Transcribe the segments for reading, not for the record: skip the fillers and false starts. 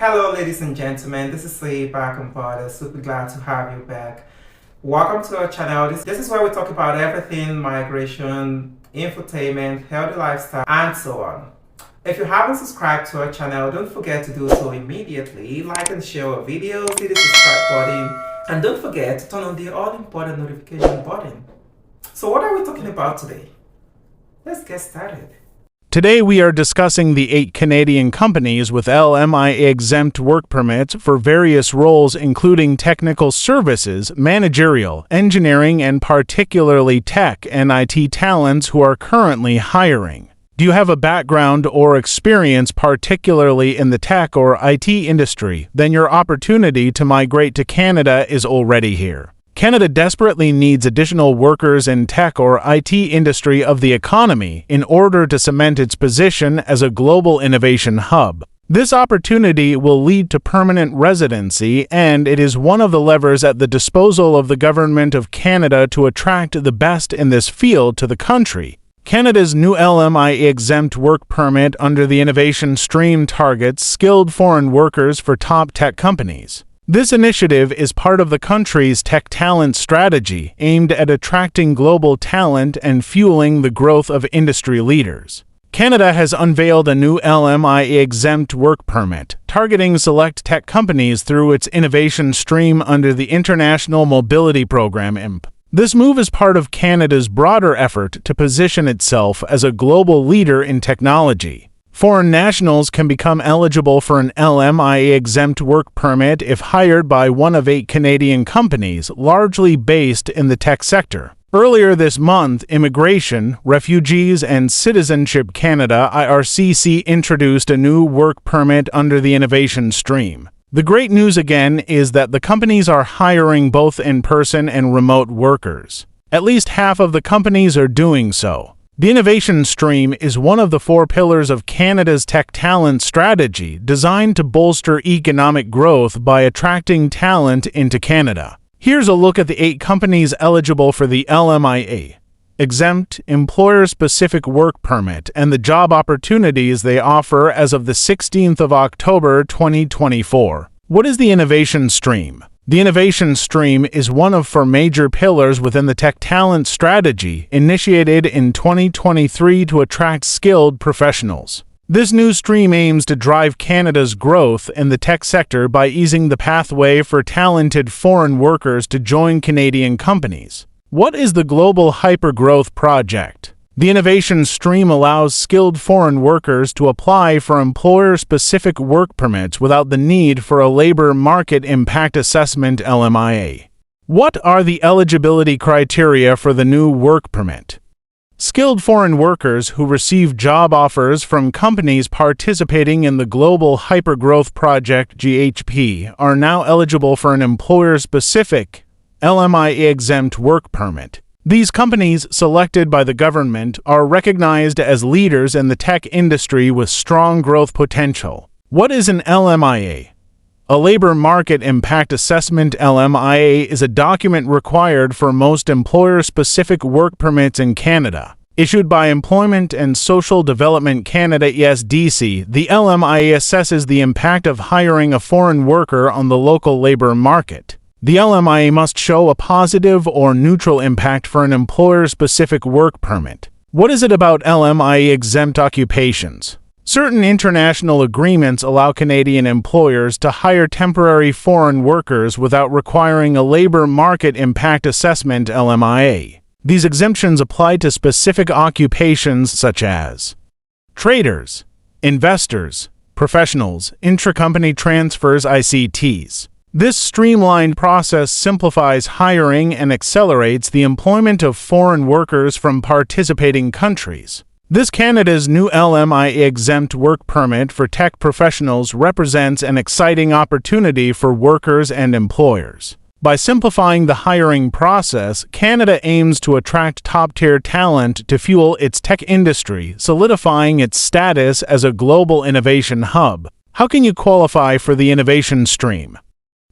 Hello, ladies and gentlemen. This is Lee back on board. Super glad to have you back. Welcome to our channel. This is where we talk about everything migration, infotainment, healthy lifestyle, and so on. If you haven't subscribed to our channel, don't forget to do so immediately. Like and share our videos, hit the subscribe button, and don't forget to turn on the all-important notification button. So what are we talking about today? Let's get started. Today we are discussing the 8 Canadian companies with LMIA-exempt work permits for various roles including technical services, managerial, engineering, and particularly tech and IT talents who are currently hiring. Do you have a background or experience particularly in the tech or IT industry? Then your opportunity to migrate to Canada is already here. Canada desperately needs additional workers in tech or IT industry of the economy in order to cement its position as a global innovation hub. This opportunity will lead to permanent residency, and it is one of the levers at the disposal of the Government of Canada to attract the best in this field to the country. Canada's new LMIA-exempt work permit under the innovation stream targets skilled foreign workers for top tech companies. This initiative is part of the country's tech talent strategy aimed at attracting global talent and fueling the growth of industry leaders. Canada has unveiled a new LMIA-exempt work permit, targeting select tech companies through its innovation stream under the International Mobility Program (IMP). This move is part of Canada's broader effort to position itself as a global leader in technology. Foreign nationals can become eligible for an LMIA-exempt work permit if hired by one of 8 Canadian companies, largely based in the tech sector. Earlier this month, Immigration, Refugees and Citizenship Canada (IRCC) introduced a new work permit under the innovation stream. The great news again is that the companies are hiring both in-person and remote workers. At least half of the companies are doing so. The innovation stream is one of the 4 pillars of Canada's tech talent strategy, designed to bolster economic growth by attracting talent into Canada. Here's a look at the 8 companies eligible for the LMIA-exempt employer-specific work permit and the job opportunities they offer as of the 16th of October 2024. What is the innovation stream? The innovation stream is one of 4 major pillars within the tech talent strategy, initiated in 2023 to attract skilled professionals. This new stream aims to drive Canada's growth in the tech sector by easing the pathway for talented foreign workers to join Canadian companies. What is the Global Hypergrowth Project? The innovation stream allows skilled foreign workers to apply for employer-specific work permits without the need for a labor market impact assessment (LMIA). What are the eligibility criteria for the new work permit? Skilled foreign workers who receive job offers from companies participating in the Global Hypergrowth Project (GHP) are now eligible for an employer-specific LMIA-exempt work permit. These companies, selected by the government, are recognized as leaders in the tech industry with strong growth potential. What is an LMIA? A Labor Market Impact Assessment (LMIA) is a document required for most employer-specific work permits in Canada. Issued by Employment and Social Development Canada (ESDC), the LMIA assesses the impact of hiring a foreign worker on the local labor market. The LMIA must show a positive or neutral impact for an employer-specific work permit. What is it about LMIA-exempt occupations? Certain international agreements allow Canadian employers to hire temporary foreign workers without requiring a labor market impact assessment (LMIA). These exemptions apply to specific occupations such as traders, investors, professionals, intracompany transfers (ICTs). This streamlined process simplifies hiring and accelerates the employment of foreign workers from participating countries. This Canada's new LMIA-exempt work permit for tech professionals represents an exciting opportunity for workers and employers. By simplifying the hiring process, Canada aims to attract top-tier talent to fuel its tech industry, solidifying its status as a global innovation hub. How can you qualify for the innovation stream?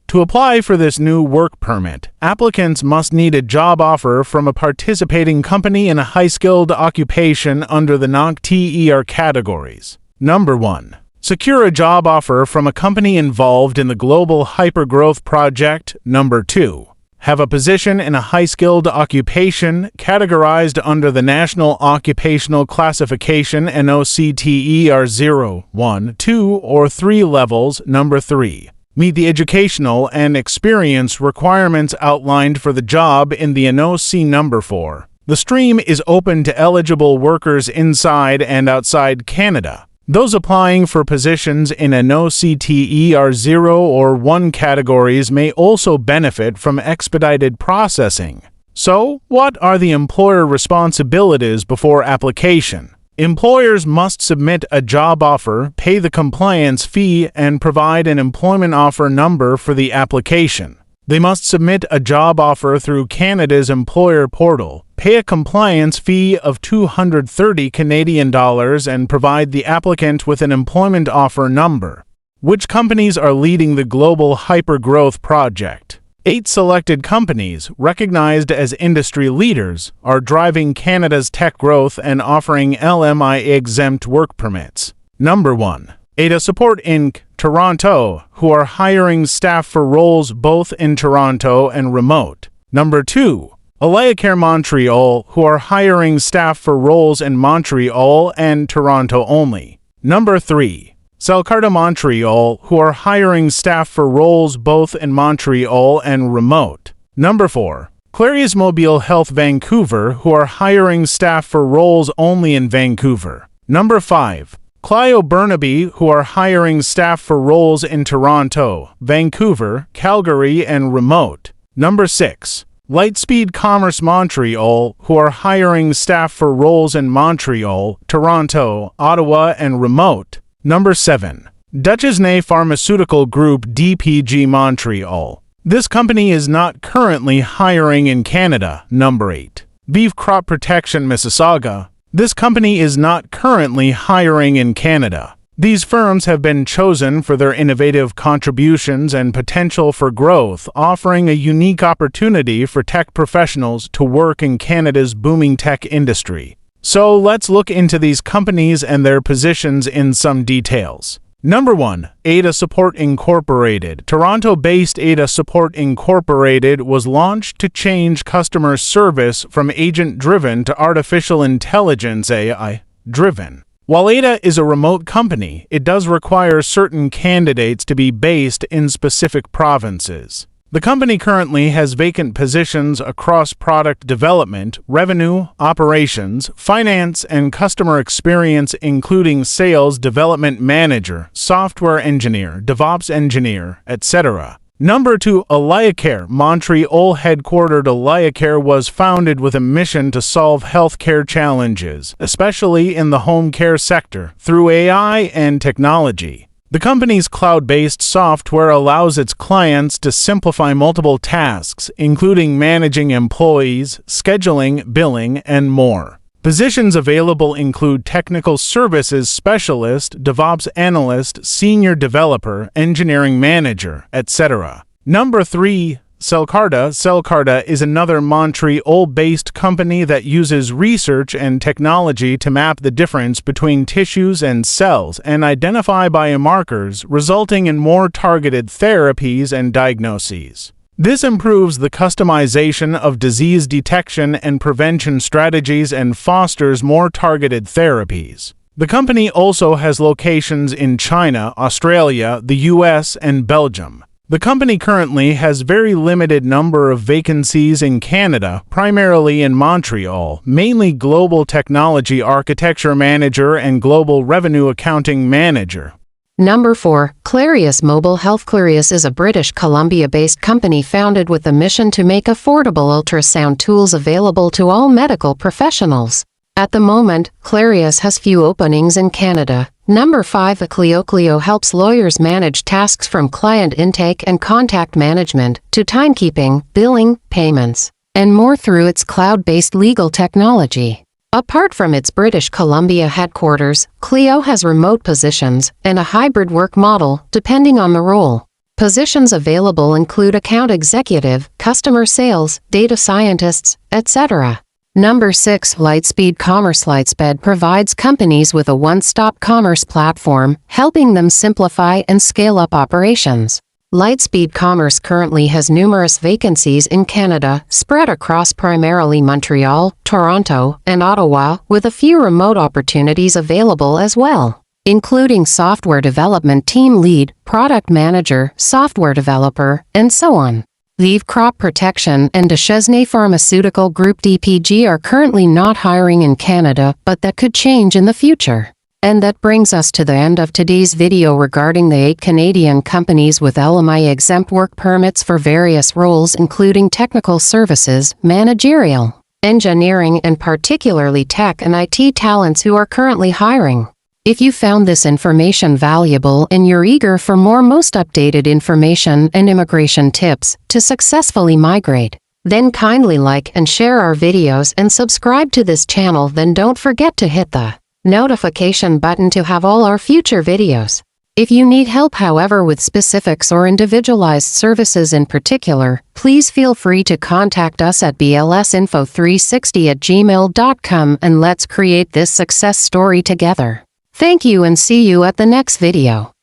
To apply for this new work permit, applicants must need a job offer from a participating company in a high-skilled occupation under the NOC-TER categories. Number 1. Secure a job offer from a company involved in the global hypergrowth project. Number 2. Have a position in a high-skilled occupation categorized under the National Occupational Classification NOCTER 0, 1, 2, or 3 levels. Number 3. Meet the educational and experience requirements outlined for the job in the NOC. Number 4. The stream is open to eligible workers inside and outside Canada. Those applying for positions in NOCTER 0 or 1 categories may also benefit from expedited processing. So, what are the employer responsibilities before application? Employers must submit a job offer, pay the compliance fee, and provide an employment offer number for the application. They must submit a job offer through Canada's employer portal, pay a compliance fee of $230 Canadian and provide the applicant with an employment offer number. Which companies are leading the global hypergrowth project? 8 selected companies, recognized as industry leaders, are driving Canada's tech growth and offering LMIA-exempt work permits. Number 1. Ada Support Inc., Toronto, who are hiring staff for roles both in Toronto and remote. Number 2. AlayaCare Montreal, who are hiring staff for roles in Montreal and Toronto only. Number 3. Celcarda Montreal, who are hiring staff for roles both in Montreal and remote. Number 4. Clarius Mobile Health Vancouver, who are hiring staff for roles only in Vancouver. Number 5. Clio Burnaby, who are hiring staff for roles in Toronto, Vancouver, Calgary, and remote. Number 6. Lightspeed Commerce Montreal, who are hiring staff for roles in Montreal, Toronto, Ottawa, and remote. Number 7. Duchesne Pharmaceutical Group DPG Montreal. This company is not currently hiring in Canada. Number 8. Beef Crop Protection Mississauga. This company is not currently hiring in Canada. These firms have been chosen for their innovative contributions and potential for growth, offering a unique opportunity for tech professionals to work in Canada's booming tech industry. So let's look into these companies and their positions in some details. Number 1. Ada Support Incorporated. Toronto-based Ada Support Incorporated was launched to change customer service from agent-driven to artificial intelligence AI-driven. While Ada is a remote company, it does require certain candidates to be based in specific provinces. The company currently has vacant positions across product development, revenue, operations, finance, and customer experience, including sales development manager, software engineer, DevOps engineer, etc. Number 2. AlayaCare. Montreal headquartered AlayaCare was founded with a mission to solve healthcare challenges, especially in the home care sector, through AI and technology. The company's cloud-based software allows its clients to simplify multiple tasks, including managing employees, scheduling, billing, and more. Positions available include Technical Services Specialist, DevOps Analyst, Senior Developer, Engineering Manager, etc. Number 3. Celcarda. Celcarda is another Montreal-based company that uses research and technology to map the difference between tissues and cells and identify biomarkers, resulting in more targeted therapies and diagnoses. This improves the customization of disease detection and prevention strategies and fosters more targeted therapies. The company also has locations in China, Australia, the US, and Belgium. The company currently has very limited number of vacancies in Canada, primarily in Montreal, mainly Global Technology Architecture Manager and Global Revenue Accounting Manager. Number 4. Clarius Mobile Health. Clarius is a British Columbia-based company founded with a mission to make affordable ultrasound tools available to all medical professionals. At the moment, Clarius has few openings in Canada. Number 5. Clio. Clio helps lawyers manage tasks from client intake and contact management to timekeeping, billing, payments, and more through its cloud-based legal technology. Apart from its British Columbia headquarters, Clio has remote positions and a hybrid work model, depending on the role. Positions available include account executive, customer sales, data scientists, etc. Number 6. Lightspeed Commerce. Lightspeed provides companies with a one-stop commerce platform, helping them simplify and scale up operations. Lightspeed Commerce currently has numerous vacancies in Canada, spread across primarily Montreal, Toronto, and Ottawa, with a few remote opportunities available as well, including software development team lead, product manager, software developer, and so on. Leaf Crop Protection and Duchesne Pharmaceutical Group DPG are currently not hiring in Canada, but that could change in the future. And that brings us to the end of today's video regarding the 8 Canadian companies with LMIA-exempt work permits for various roles including technical services, managerial, engineering, and particularly tech and IT talents who are currently hiring. If you found this information valuable and you're eager for more most updated information and immigration tips to successfully migrate, then kindly like and share our videos and subscribe to this channel. Then don't forget to hit the notification button to have all our future videos. If you need help, however, with specifics or individualized services in particular, please feel free to contact us at blsinfo360@gmail.com and let's create this success story together. Thank you and see you at the next video.